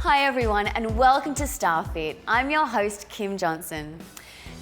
Hi everyone and welcome to StarFit. I'm your host, Kim Johnson.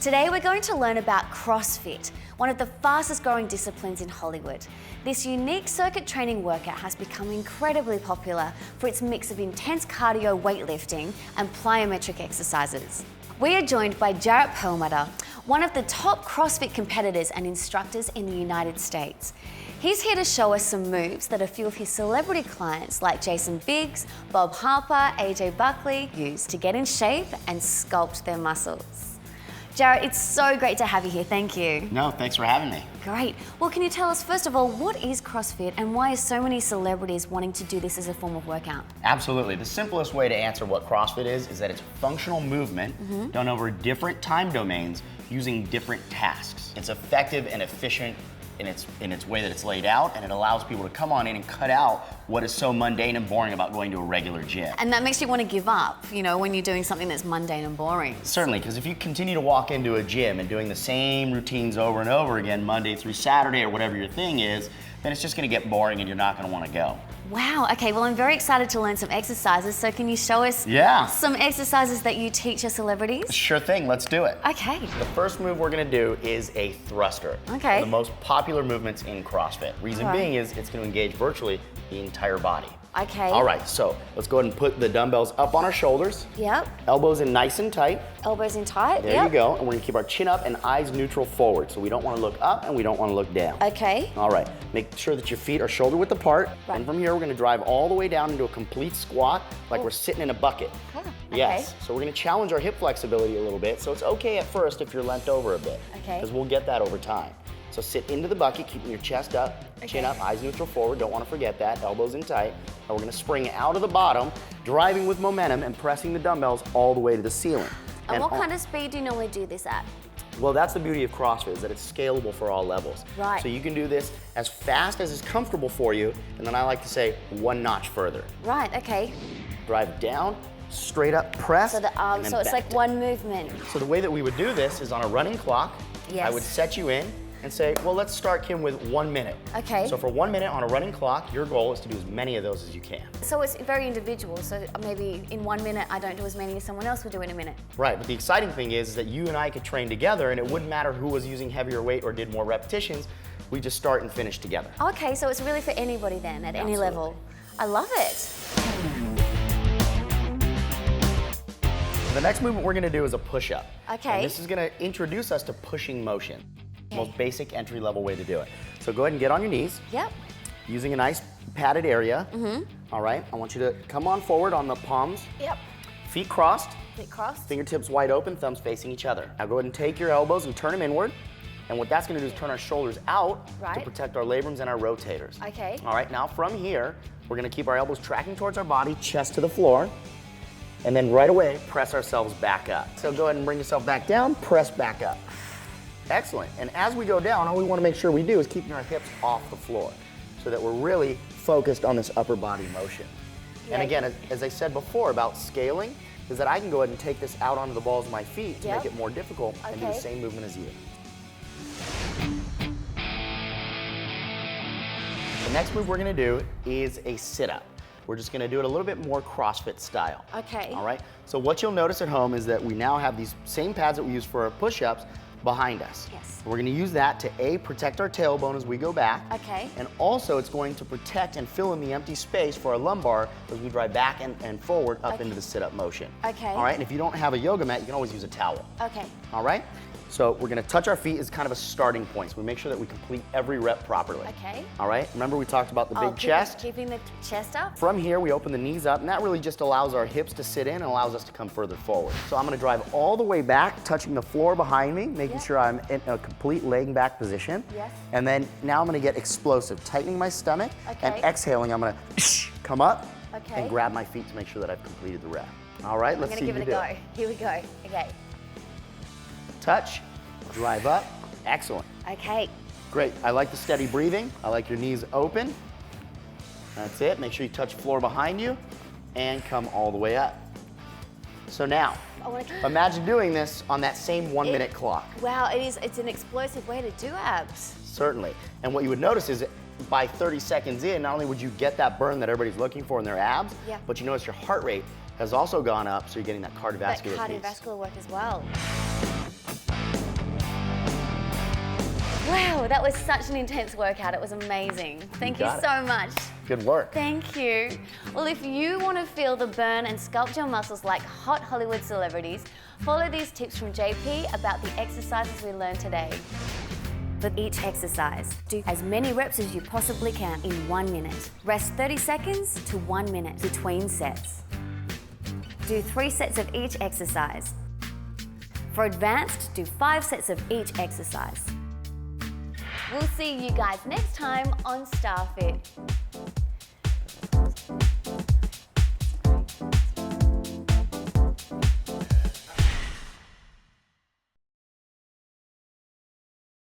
Today we're going to learn about CrossFit, one of the fastest growing disciplines in Hollywood. This unique circuit training workout has become incredibly popular for its mix of intense cardio weightlifting and plyometric exercises. We are joined by Jarrett Perlmutter, one of the top CrossFit competitors and instructors in the United States. He's here to show us some moves that a few of his celebrity clients like Jason Biggs, Bob Harper, AJ Buckley use to get in shape and sculpt their muscles. Jarrett, it's so great to have you here. Thank you. No, thanks for having me. Great. Well, can you tell us, first of all, what is CrossFit and why are so many celebrities wanting to do this as a form of workout? Absolutely. The simplest way to answer what CrossFit is that it's functional movement done over different time domains using different tasks. It's effective and efficient in its way that it's laid out, and it allows people to come on in and cut out what is so mundane and boring about going to a regular gym. And that makes you want to give up, you know, when you're doing something that's mundane and boring. Certainly, because if you continue to walk into a gym and doing the same routines over and over again, Monday through Saturday or whatever your thing is, then it's just going to get boring and you're not going to want to go. Wow, okay, well I'm very excited to learn some exercises, so can you show us some exercises that you teach your celebrities? Sure thing, let's do it. Okay. The first move we're gonna do is a thruster. Okay. One of the most popular movements in CrossFit. Reason being is it's gonna engage virtually the entire body. Okay. All right, so let's go ahead and put the dumbbells up on our shoulders. Yep. Elbows in nice and tight. Elbows in tight. There you go, and we're gonna keep our chin up and eyes neutral forward. So we don't wanna look up and we don't wanna look down. Okay. All right, make sure that your feet are shoulder width apart. Right. And from here, we're gonna drive all the way down into a complete squat, like we're sitting in a bucket. Huh, Yes, okay. so we're gonna challenge our hip flexibility a little bit. So it's okay at first if you're leant over a bit. Okay. Because we'll get that over time. So sit into the bucket, keeping your chest up, chin up, eyes neutral forward. Don't wanna forget that, elbows in tight. And we're gonna spring out of the bottom, driving with momentum and pressing the dumbbells all the way to the ceiling. And what kind of speed do you normally do this at? Well, that's the beauty of CrossFit, is that it's scalable for all levels. Right. So you can do this as fast as is comfortable for you, and then I like to say one notch further. Right, okay. Drive down, straight up press, So the and then so it's back like down. one movement. So the way that we would do this is on a running clock. Yes. I would set you in and say, well, let's start, Kim, with 1 minute. Okay. So for 1 minute on a running clock, your goal is to do as many of those as you can. So it's very individual, so maybe in 1 minute I don't do as many as someone else would do in a minute. Right, but the exciting thing is that you and I could train together, and it wouldn't matter who was using heavier weight or did more repetitions. We just start and finish together. Okay, so it's really for anybody then, at any level. I love it. The next movement we're gonna do is a push-up. Okay. And this is gonna introduce us to pushing motion. Most basic entry-level way to do it. So go ahead and get on your knees. Yep. Using a nice padded area. All right, I want you to come on forward on the palms. Yep. Feet crossed, Feet crossed. fingertips wide open, thumbs facing each other. Now go ahead and take your elbows and turn them inward. And what that's gonna do is turn our shoulders out to Right. protect our labrums and our rotators. Okay. All right, now from here, we're gonna keep our elbows tracking towards our body, chest to the floor. And then right away, press ourselves back up. So go ahead and bring yourself back down, press back up. Excellent, and as we go down, all we wanna make sure we do is keeping our hips off the floor so that we're really focused on this upper body motion. And again, as I said before about scaling, is that I can go ahead and take this out onto the balls of my feet to make it more difficult and do the same movement as you. The next move we're gonna do is a sit-up. We're just gonna do it a little bit more CrossFit style. Okay. All right, so what you'll notice at home is that we now have these same pads that we use for our push-ups behind us. Yes. We're gonna use that to A, protect our tailbone as we go back. Okay. And also it's going to protect and fill in the empty space for our lumbar as we drive back and forward up into the sit-up motion. Okay. All right, and if you don't have a yoga mat, you can always use a towel. Okay. All right? So we're gonna touch our feet as kind of a starting point. So we make sure that we complete every rep properly. Okay. All right, remember we talked about the big chest? Keeping the chest up. From here, we open the knees up, and that really just allows our hips to sit in and allows us to come further forward. So I'm gonna drive all the way back, touching the floor behind me, making sure I'm in a complete laying back position. Yes. And then now I'm gonna get explosive, tightening my stomach, and Okay. exhaling, I'm gonna come up Okay. and grab my feet to make sure that I've completed the rep. All right, let's I'm see gonna you give it do a go. Here we go. Okay. Touch, drive up, excellent. Okay. Great, I like the steady breathing. I like your knees open. That's it, make sure you touch floor behind you and come all the way up. So now, imagine doing this on that same 1 minute clock. Wow, it's an explosive way to do abs. Certainly. And what you would notice is by 30 seconds in, not only would you get that burn that everybody's looking for in their abs, Yeah. but you notice your heart rate has also gone up, so you're getting that cardiovascular That piece. cardiovascular work as well. Wow, that was such an intense workout. It was amazing. Thank you got it. so much. Good work. Thank you. Well, if you want to feel the burn and sculpt your muscles like hot Hollywood celebrities, follow these tips from JP about the exercises we learned today. For each exercise, do as many reps as you possibly can in 1 minute. Rest 30 seconds to 1 minute between sets. Do 3 sets of each exercise. For advanced, do 5 sets of each exercise. We'll see you guys next time on StarFit.